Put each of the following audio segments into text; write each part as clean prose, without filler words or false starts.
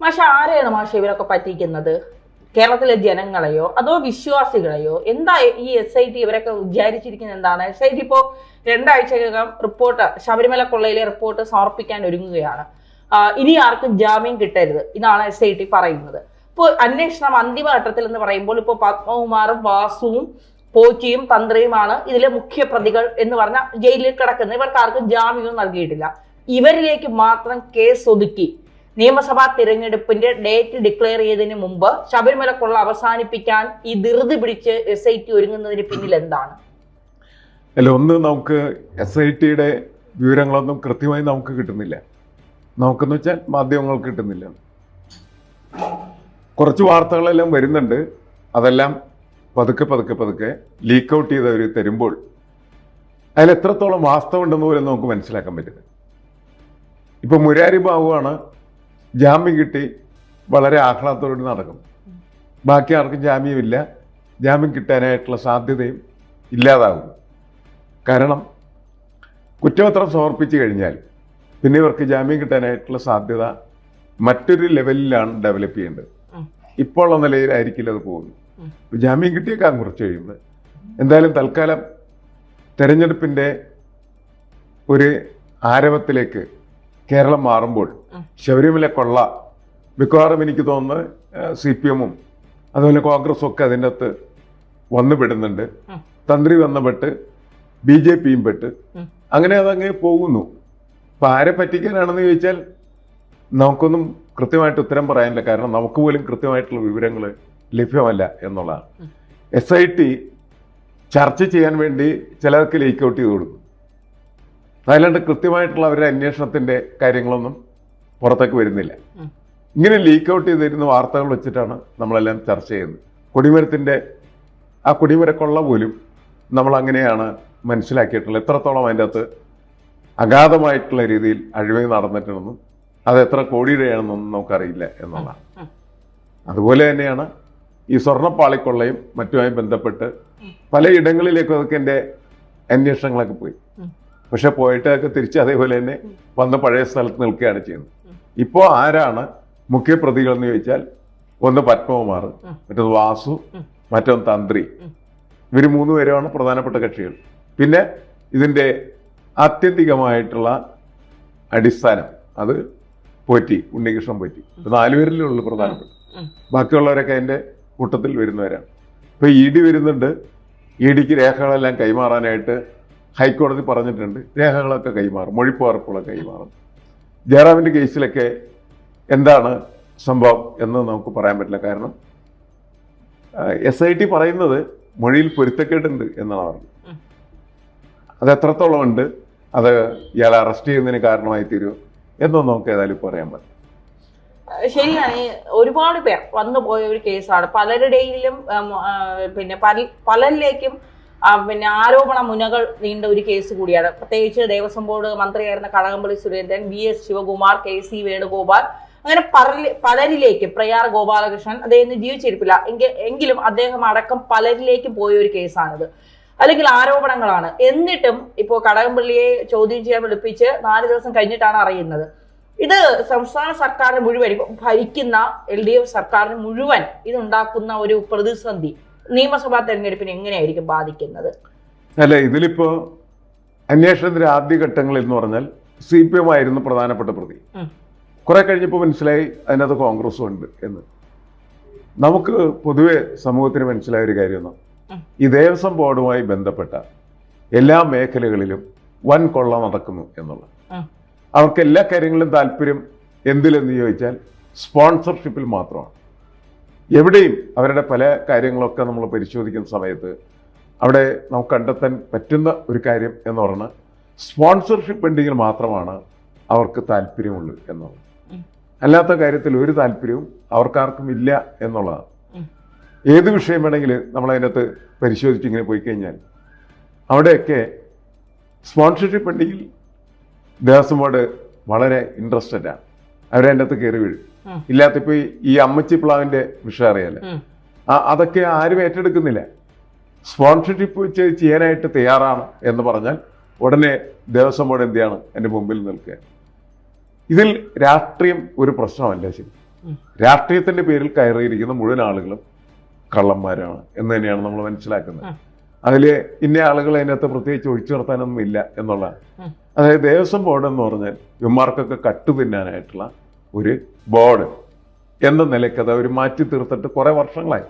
മാഷ ആരെയാണ് മാഷ ഇവരൊക്കെ പറ്റിക്കുന്നത്? കേരളത്തിലെ ജനങ്ങളെയോ അതോ വിശ്വാസികളെയോ? എന്താ ഈ SIT ഇവരൊക്കെ വിചാരിച്ചിരിക്കുന്നത്? എന്താണ് SIT ഇപ്പോ 2 ആഴ്ചക്കകം റിപ്പോർട്ട്, ശബരിമല കൊള്ളയിലെ റിപ്പോർട്ട് സമർപ്പിക്കാൻ ഒരുങ്ങുകയാണ്. ഇനി ആർക്കും ജാമ്യം കിട്ടരുത്, ഇതാണ് SIT പറയുന്നത്. ഇപ്പോൾ അന്വേഷണം അന്തിമഘട്ടത്തിൽ എന്ന് പറയുമ്പോൾ ഇപ്പോൾ പത്മകുമാറും വാസുവും പോച്ചിയും തന്ത്രിയുമാണ് ഇതിലെ മുഖ്യ പ്രതികൾ എന്ന് പറഞ്ഞ ജയിലിൽ കിടക്കുന്നത്. ഇവർക്ക് ആർക്കും ജാമ്യവും നൽകിയിട്ടില്ല. ഇവരിലേക്ക് മാത്രം കേസ് ഒതുക്കി നിയമസഭാ തിരഞ്ഞെടുപ്പിന്റെ ഡേറ്റ് ഡിക്ലെയർ ചെയ്തതിന് മുമ്പ് ശബരിമല കൊള്ള അവസാനിപ്പിക്കാൻ ഈ ധൃതി പിടിച്ച് SIT ഒരുങ്ങുന്നതിന് പിന്നിൽ എന്താണ്? അല്ല, ഒന്ന് നമുക്ക് SITയുടെ വിവരങ്ങളൊന്നും കൃത്യമായി നമുക്ക് കിട്ടുന്നില്ല. നമുക്കെന്ന് വെച്ചാൽ മാധ്യമങ്ങൾക്ക് കിട്ടുന്നില്ല. കുറച്ച് വാർത്തകളെല്ലാം വരുന്നുണ്ട്, അതെല്ലാം പതുക്കെ ലീക്ക് ഔട്ട് ചെയ്തവർ തരുമ്പോൾ അതിൽ എത്രത്തോളം വാസ്തവം ഉണ്ടെന്ന് പോലും നമുക്ക് മനസ്സിലാക്കാൻ പറ്റുന്നത്. ഇപ്പൊ മുരാരി ബാബുവാണ് ജാമ്യം കിട്ടി വളരെ ആഹ്ലാദത്തോടെ നടക്കും. ബാക്കി ആർക്കും ജാമ്യമില്ല, ജാമ്യം കിട്ടാനായിട്ടുള്ള സാധ്യതയും ഇല്ലാതാകും. കാരണം കുറ്റപത്രം സമർപ്പിച്ചു കഴിഞ്ഞാൽ പിന്നെ ഇവർക്ക് ജാമ്യം കിട്ടാനായിട്ടുള്ള സാധ്യത മറ്റൊരു ലെവലിലാണ് ഡെവലപ്പ് ചെയ്യേണ്ടത്. ഇപ്പോൾ ഉള്ള നിലയിലായിരിക്കില്ല അത് പോകുന്നത്. ജാമ്യം കിട്ടിയേക്കാൻ കുറച്ച് കഴിയുമ്പോൾ എന്തായാലും തൽക്കാലം തെരഞ്ഞെടുപ്പിന്റെ ഒരു ആരവത്തിലേക്ക് കേരളം മാറുമ്പോൾ ശബരിമല കൊള്ള മിക്കവാറും എനിക്ക് തോന്നുന്നത് CPM-ഉം അതുപോലെ കോൺഗ്രസും ഒക്കെ അതിൻ്റെ അകത്ത് വന്നു പെടുന്നുണ്ട്. തന്ത്രി വന്നപ്പെട്ട് BJP-യും പെട്ട് അങ്ങനെ അതങ്ങനെ പോകുന്നു. അപ്പം ആരെ പറ്റിക്കാനാണെന്ന് ചോദിച്ചാൽ നമുക്കൊന്നും കൃത്യമായിട്ട് ഉത്തരം പറയാനില്ല. കാരണം നമുക്ക് പോലും കൃത്യമായിട്ടുള്ള വിവരങ്ങൾ ലഭ്യമല്ല എന്നുള്ളതാണ്. SIT ചർച്ച ചെയ്യാൻ വേണ്ടി ചിലർക്ക് ലീക്ക് ഔട്ട് ചെയ്ത് കൊടുക്കും. അതല്ലാണ്ട് കൃത്യമായിട്ടുള്ള അവരുടെ അന്വേഷണത്തിന്റെ കാര്യങ്ങളൊന്നും പുറത്തേക്ക് വരുന്നില്ല. ഇങ്ങനെ ലീക്ക് ഔട്ട് ചെയ്തിരുന്ന വാർത്തകൾ വെച്ചിട്ടാണ് നമ്മളെല്ലാം ചർച്ച ചെയ്യുന്നത്. കൊടിമരത്തിന്റെ ആ കൊടിമരക്കൊള്ള പോലും നമ്മൾ അങ്ങനെയാണ് മനസ്സിലാക്കിയിട്ടുള്ളത്. എത്രത്തോളം അതിൻ്റെ അകത്ത് അഗാധമായിട്ടുള്ള രീതിയിൽ അഴിമതി നടന്നിട്ടുണ്ടെന്നും അത് എത്ര കോടിയുടെയാണെന്നൊന്നും നമുക്കറിയില്ല എന്നുള്ളതാണ്. അതുപോലെ തന്നെയാണ് ഈ സ്വർണ്ണപ്പാളിക്കൊള്ളയും മറ്റുമായി ബന്ധപ്പെട്ട് പലയിടങ്ങളിലേക്കും അതൊക്കെ എൻ്റെ അന്വേഷണങ്ങളൊക്കെ പോയി. പക്ഷെ പോയിട്ടൊക്കെ തിരിച്ച് അതേപോലെ തന്നെ വന്ന് പഴയ സ്ഥലത്ത് നിൽക്കുകയാണ് ചെയ്യുന്നത്. ഇപ്പോൾ ആരാണ് മുഖ്യ പ്രതികൾ എന്ന് ചോദിച്ചാൽ ഒന്ന് പത്മകുമാർ, മറ്റൊന്ന് വാസു, മറ്റൊന്ന് തന്ത്രി. ഇവർ 3 പേരുമാണ് പ്രധാനപ്പെട്ട കക്ഷികൾ. പിന്നെ ഇതിൻ്റെ ആത്യന്തികമായിട്ടുള്ള അടിസ്ഥാനം അത് പോറ്റി, ഉണ്ണികൃഷ്ണൻ പോറ്റി. 4 പേരിലേ ഉള്ളൂ പ്രധാനപ്പെട്ട. ബാക്കിയുള്ളവരൊക്കെ അതിൻ്റെ കൂട്ടത്തിൽ വരുന്നവരാണ്. ഇപ്പോൾ ED വരുന്നുണ്ട്. EDക്ക് രേഖകളെല്ലാം കൈമാറാനായിട്ട് ഹൈക്കോടതി പറഞ്ഞിട്ടുണ്ട്. രേഖകളൊക്കെ കൈമാറും, മൊഴിപ്പകർപ്പുകളൊക്കെ കൈമാറും. ജയറാമിൻ്റെ കേസിലൊക്കെ എന്താണ് സംഭവം എന്ന് നമുക്ക് പറയാൻ പറ്റില്ല. കാരണം SIT പറയുന്നത് മൊഴിയിൽ പൊരുത്തക്കേടുണ്ട് എന്നാണ് പറഞ്ഞത്. അത് എത്രത്തോളം ഉണ്ട്, അത് ഇയാളെ അറസ്റ്റ് ചെയ്യുന്നതിന് കാരണമായി തീരുമോ എന്നൊന്നും നമുക്ക് ഏതായാലും പറയാൻ പറ്റും. ശരിയാണ്. ഒരുപാട് പേർ വന്നു പോയ ഒരു കേസാണ്. പലരുടെയിലും പിന്നെ പലരിലേക്കും പിന്നെ ആരോപണ മുനകൾ നീണ്ട ഒരു കേസ് കൂടിയാണ്. പ്രത്യേകിച്ച് ദേവസ്വം ബോർഡ് മന്ത്രിയായിരുന്ന കടകംപള്ളി സുരേന്ദ്രൻ, VS ശിവകുമാർ, KC വേണുഗോപാൽ, അങ്ങനെ പലരിലേക്ക്, പ്രയാർ ഗോപാലകൃഷ്ണൻ, അദ്ദേഹം ജീവിച്ചിരിപ്പില്ല എങ്കിലും അദ്ദേഹം അടക്കം പലരിലേക്കും പോയ ഒരു കേസാണിത്. അല്ലെങ്കിൽ ആരോപണങ്ങളാണ്. എന്നിട്ടും ഇപ്പോൾ കടകംപള്ളിയെ ചോദ്യം ചെയ്യാൻ വിളിപ്പിച്ച് 4 ദിവസം കഴിഞ്ഞിട്ടാണ് അറിയുന്നത്. ഇത് സംസ്ഥാന സർക്കാരിന് മുഴുവൻ, ഇപ്പൊ ഭരിക്കുന്ന LDF സർക്കാരിന് മുഴുവൻ ഇതുണ്ടാക്കുന്ന ഒരു പ്രതിസന്ധി നിയമസഭാ തെരഞ്ഞെടുപ്പിന് എങ്ങനെയായിരിക്കും ബാധിക്കുന്നത്? അല്ല, ഇതിലിപ്പോ അന്വേഷണത്തിന്റെ ആദ്യഘട്ടങ്ങളിൽ എന്ന് പറഞ്ഞാൽ CPM ആയിരുന്നു പ്രധാനപ്പെട്ട പ്രതി. കുറെ കഴിഞ്ഞപ്പോൾ മനസ്സിലായി അതിനകത്ത് കോൺഗ്രസും ഉണ്ട് എന്ന്. നമുക്ക് പൊതുവെ സമൂഹത്തിന് മനസ്സിലായ ഒരു കാര്യമൊന്നും, ഈ ദേവസ്വം ബോർഡുമായി ബന്ധപ്പെട്ട എല്ലാ മേഖലകളിലും വൻ കൊള്ള നടക്കുന്നു എന്നുള്ളത്. അവർക്ക് എല്ലാ കാര്യങ്ങളിലും താല്പര്യം എന്തിലെന്ന് ചോദിച്ചാൽ സ്പോൺസർഷിപ്പിൽ മാത്രമാണ്. എവിടെയും അവരുടെ പല കാര്യങ്ങളൊക്കെ നമ്മൾ പരിശോധിക്കുന്ന സമയത്ത് അവിടെ നമുക്ക് കണ്ടെത്താൻ പറ്റുന്ന ഒരു കാര്യം എന്ന് പറഞ്ഞാൽ സ്പോൺസർഷിപ്പ് ഉണ്ടെങ്കിൽ മാത്രമാണ് അവർക്ക് താല്പര്യമുള്ളൂ എന്നുള്ളത്. അല്ലാത്ത കാര്യത്തിൽ ഒരു താല്പര്യവും അവർക്കാർക്കും ഇല്ല എന്നുള്ളതാണ്. ഏത് വിഷയം വേണമെങ്കിൽ നമ്മളതിനകത്ത് പരിശോധിച്ച് ഇങ്ങനെ പോയി കഴിഞ്ഞാൽ അവിടെയൊക്കെ സ്പോൺസർഷിപ്പ് ഉണ്ടെങ്കിൽ ദേവസ്വം ബോർഡ് വളരെ ഇൻട്രസ്റ്റഡാണ്, അവരതിൻ്റെ അകത്ത് കയറി വീഴും. ഇല്ലാത്തപ്പോൾ ഈ അമ്മച്ചി പ്ലാവിൻ്റെ വിഷയം അറിയാലോ, അതൊക്കെ ആരും ഏറ്റെടുക്കുന്നില്ല. സ്പോൺസർഷിപ്പ് ചെയ്യാനായിട്ട് തയ്യാറാണ് എന്ന് പറഞ്ഞാൽ ഉടനെ ദേവസ്വം ബോർഡ് എന്തിയാണ് എൻ്റെ മുമ്പിൽ നിൽക്കുക. ഇതിൽ രാഷ്ട്രീയം ഒരു പ്രശ്നമല്ല. ശരി, രാഷ്ട്രീയത്തിന്റെ പേരിൽ കയറിയിരിക്കുന്ന മുഴുവൻ ആളുകളും കള്ളന്മാരാണ് എന്ന് തന്നെയാണ് നമ്മൾ മനസ്സിലാക്കുന്നത്. അതിൽ ഇന്ന ആളുകൾ അതിനകത്ത് പ്രത്യേകിച്ച് ഒഴിച്ചു നിർത്താനൊന്നും ഇല്ല എന്നുള്ളതാണ്. അതായത് ദേവസ്വം ബോർഡ് എന്ന് പറഞ്ഞാൽ ഇവന്മാർക്കൊക്കെ കട്ടു തിന്നാനായിട്ടുള്ള ഒരു ബോർഡ് എന്ന നിലയ്ക്ക് അത് അവർ മാറ്റി തീർത്തിട്ട് കുറെ വർഷങ്ങളായി.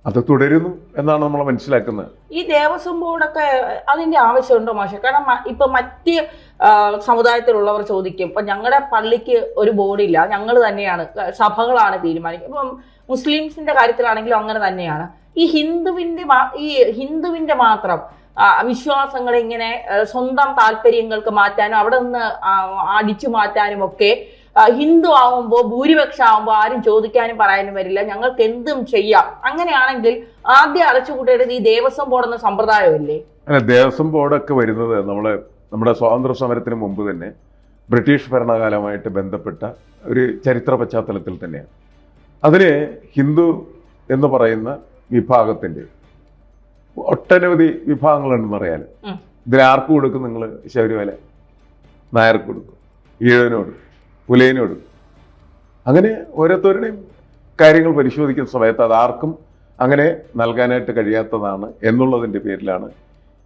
അത് തുടരുന്നു എന്നാണ് നമ്മൾ മനസ്സിലാക്കുന്നത്. ഈ ദേവസ്വം ബോർഡൊക്കെ അതിന്റെ ആവശ്യമുണ്ടോ മാഷെ? കാരണം ഇപ്പൊ മറ്റ് സമുദായത്തിലുള്ളവർ ചോദിക്കും, ഇപ്പൊ ഞങ്ങളുടെ പള്ളിക്ക് ഒരു ബോർഡില്ല, ഞങ്ങൾ തന്നെയാണ്, സഭകളാണ് തീരുമാനിക്കുക. ഇപ്പം മുസ്ലിംസിന്റെ കാര്യത്തിലാണെങ്കിലും അങ്ങനെ തന്നെയാണ്. ഈ ഹിന്ദുവിന്റെ മാത്രം വിശ്വാസങ്ങളെ ഇങ്ങനെ സ്വന്തം താല്പര്യങ്ങൾക്ക് മാറ്റാനും അവിടെ നിന്ന് അടിച്ചു മാറ്റാനും ഒക്കെ ഹിന്ദു ആവുമ്പോൾ ഭൂരിപക്ഷം ആവുമ്പോൾ ആരും ചോദിക്കാനും പറയാനും വരില്ല, ഞങ്ങൾക്ക് എന്തും ചെയ്യാം. അങ്ങനെയാണെങ്കിൽ ആദ്യം അടച്ചുകൂട്ടേണ്ടത് ഈ ദേവസ്വം ബോർഡ് എന്ന സമ്പ്രദായമല്ലേ? അല്ല, ദേവസ്വം ബോർഡൊക്കെ വരുന്നത് നമ്മുടെ സ്വാതന്ത്ര്യ സമരത്തിന് മുമ്പ് തന്നെ ബ്രിട്ടീഷ് ഭരണകാലമായിട്ട് ബന്ധപ്പെട്ട ഒരു ചരിത്ര പശ്ചാത്തലത്തിൽ തന്നെയാണ്. അതിന് ഹിന്ദു എന്ന് പറയുന്ന വിഭാഗത്തിന്റെ ഒട്ടനവധി വിഭാഗങ്ങളുണ്ടെന്ന് അറിയാലോ. ഇതിൽ ആർക്ക് കൊടുക്കും നിങ്ങൾ? ശബരിമല നായർക്ക് കൊടുക്കും, ഈഴവനോട്, പുലയനോട്, അങ്ങനെ ഓരോരുത്തരുടെയും കാര്യങ്ങൾ പരിശോധിക്കുന്ന സമയത്ത് അത് ആർക്കും അങ്ങനെ നൽകാനായിട്ട് കഴിയാത്തതാണ് എന്നുള്ളതിന്റെ പേരിലാണ്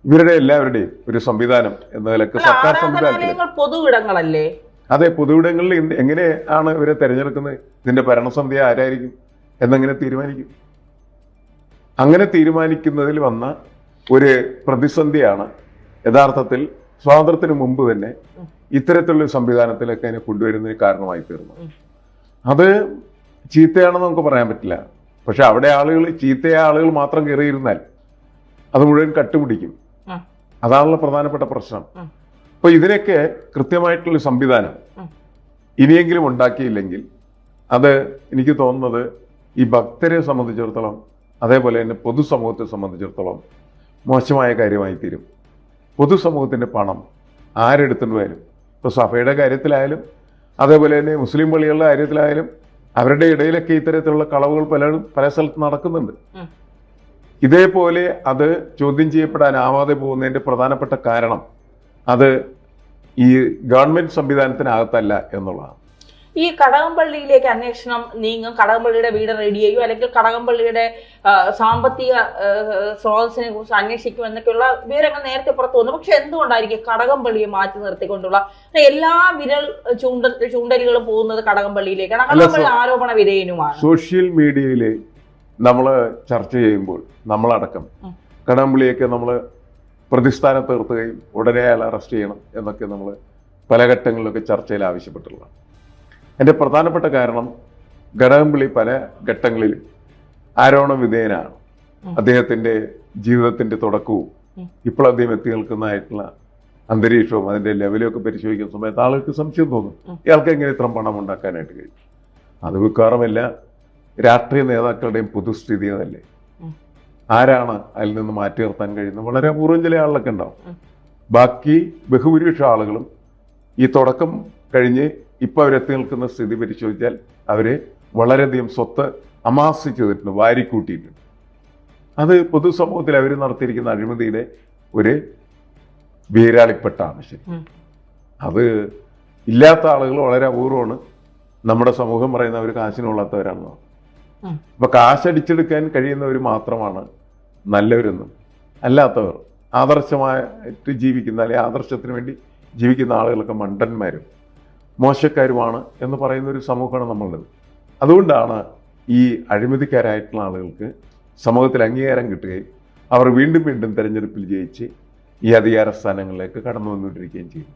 ഇവരുടെ എല്ലാവരുടെയും ഒരു സംവിധാനം എന്ന നിലക്ക് സർക്കാർ സംവിധാനത്തിൽ പൊതുവിടങ്ങളല്ലേ? അതെ, പൊതുവിടങ്ങളിൽ എങ്ങനെയാണ് ഇവരെ തെരഞ്ഞെടുക്കുന്നത്? ഇതിന്റെ ഭരണസമിതി ആരായിരിക്കും എന്നെങ്ങനെ തീരുമാനിക്കും? അങ്ങനെ തീരുമാനിക്കുന്നതിൽ വന്ന ഒരു പ്രതിസന്ധിയാണ് യഥാർത്ഥത്തിൽ സ്വാതന്ത്ര്യത്തിന് മുമ്പ് തന്നെ ഇത്തരത്തിലുള്ള സംവിധാനത്തിലൊക്കെ അതിനെ കൊണ്ടുവരുന്നതിന് കാരണമായി തീർന്നു. അത് ചീത്തയാണെന്ന് നമുക്ക് പറയാൻ പറ്റില്ല. പക്ഷെ അവിടെ ചീത്തയായ ആളുകൾ മാത്രം കയറിയിരുന്നാൽ അത് മുഴുവൻ കട്ടുപിടിക്കും. അതാണല്ലോ പ്രധാനപ്പെട്ട പ്രശ്നം. അപ്പൊ ഇതിനൊക്കെ കൃത്യമായിട്ടുള്ള സംവിധാനം ഇനിയെങ്കിലും ഉണ്ടാക്കിയില്ലെങ്കിൽ അത് എനിക്ക് തോന്നുന്നത് ഈ ഭക്തരെ സംബന്ധിച്ചിടത്തോളം, അതേപോലെ തന്നെ പൊതുസമൂഹത്തെ സംബന്ധിച്ചിടത്തോളം മോശമായ കാര്യമായി തീരും. പൊതുസമൂഹത്തിന്റെ പണം ആരെടുത്തുകൊണ്ട് വരും? ഇപ്പോൾ സഭയുടെ കാര്യത്തിലായാലും അതേപോലെ തന്നെ മുസ്ലിം പള്ളികളുടെ കാര്യത്തിലായാലും അവരുടെ ഇടയിലൊക്കെ ഇത്തരത്തിലുള്ള കളവുകൾ പല സ്ഥലത്ത് നടക്കുന്നുണ്ട്. ഇതേപോലെ അത് ചോദ്യം ചെയ്യപ്പെടാനാവാതെ പോകുന്നതിന്റെ പ്രധാനപ്പെട്ട കാരണം അത് ഈ ഗവൺമെന്റ് സംവിധാനത്തിനകത്തല്ല എന്നുള്ളതാണ്. ഈ കടകംപള്ളിയിലേക്ക് അന്വേഷണം നീങ്ങും, കടകംപള്ളിയുടെ വീട് റെഡി ചെയ്യും, അല്ലെങ്കിൽ കടകംപള്ളിയുടെ സാമ്പത്തിക സ്രോതസ്സിനെ കുറിച്ച് അന്വേഷിക്കും എന്നൊക്കെയുള്ള വിവരങ്ങൾ നേരത്തെ പുറത്തു വന്നു. പക്ഷെ എന്തുകൊണ്ടായിരിക്കും കടകംപള്ളിയെ മാറ്റി നിർത്തിക്കൊണ്ടുള്ള എല്ലാ വിരൽ ചൂണ്ടലുകളും പോകുന്നത് കടകംപള്ളിയിലേക്കാണ്? കടകംപള്ളി ആരോപണ വിധേയനുമാണ്. സോഷ്യൽ മീഡിയയിൽ നമ്മൾ ചർച്ച ചെയ്യുമ്പോൾ നമ്മളടക്കം കടകംപള്ളിയൊക്കെ നമ്മൾ പ്രതിസ്ഥാനത്ത് നിർത്തുകയും ഉടനെ അയാൾ അറസ്റ്റ് ചെയ്യണം എന്നൊക്കെ നമ്മൾ പല ഘട്ടങ്ങളിലൊക്കെ ചർച്ചയിൽ ആവശ്യപ്പെട്ടുള്ളതാണ്. എൻ്റെ പ്രധാനപ്പെട്ട കാരണം കടകംപള്ളി പല ഘട്ടങ്ങളിലും ആരോപണ വിധേയനാണ്. അദ്ദേഹത്തിൻ്റെ ജീവിതത്തിൻ്റെ തുടക്കവും ഇപ്പോൾ അദ്ദേഹം എത്തി നിൽക്കുന്നതായിട്ടുള്ള അന്തരീക്ഷവും അതിൻ്റെ ലെവലൊക്കെ പരിശോധിക്കുന്ന സമയത്ത് ആളുകൾക്ക് സംശയം തോന്നും, ഇയാൾക്ക് എങ്ങനെ ഇത്രയും പണം ഉണ്ടാക്കാനായിട്ട് കഴിയും? അത് മിക്കവാറുമല്ല രാഷ്ട്രീയ നേതാക്കളുടെയും പൊതുസ്ഥിതി അതല്ലേ. ആരാണ് അതിൽ നിന്ന് മാറ്റി നിർത്താൻ കഴിയുന്നത്? വളരെ അപൂർവം ചില ആളുകളൊക്കെ ഉണ്ടാവും. ബാക്കി ബഹുഭൂരിപക്ഷം ആളുകളും ഈ തുടക്കം കഴിഞ്ഞ് ഇപ്പം അവരെത്തി നിൽക്കുന്ന സ്ഥിതി പരിശോധിച്ചാൽ അവര് വളരെയധികം സ്വത്ത് അമാസ് ചെയ്തിട്ടുണ്ട്, വാരിക്കൂട്ടിയിട്ടുണ്ട്. അത് പൊതുസമൂഹത്തിൽ അവർ നടത്തിയിരിക്കുന്ന അഴിമതിയുടെ ഒരു വീരാളിപ്പെട്ടാണ്. ശരി, അത് ഇല്ലാത്ത ആളുകൾ വളരെ അപൂർവമാണ്. നമ്മുടെ സമൂഹം പറയുന്ന അവർ കാശിനുള്ളത്തവരാണെന്നോ. അപ്പൊ കാശടിച്ചെടുക്കാൻ കഴിയുന്നവർ മാത്രമാണ് നല്ലവരെന്നും, അല്ലാത്തവർ ആദർശമായിട്ട് ജീവിക്കുന്ന അല്ലെങ്കിൽ ആദർശത്തിന് വേണ്ടി ജീവിക്കുന്ന ആളുകളൊക്കെ മണ്ടന്മാരും മോശക്കാരുമാണ് എന്ന് പറയുന്ന ഒരു സമൂഹമാണ് നമ്മളുള്ളത്. അതുകൊണ്ടാണ് ഈ അഴിമതിക്കാരായിട്ടുള്ള ആളുകൾക്ക് സമൂഹത്തിൽ അംഗീകാരം കിട്ടുകയും അവർ വീണ്ടും വീണ്ടും തെരഞ്ഞെടുപ്പിൽ ജയിച്ച് ഈ അധികാര സ്ഥാനങ്ങളിലേക്ക് കടന്നു വന്നുകൊണ്ടിരിക്കുകയും ചെയ്യും.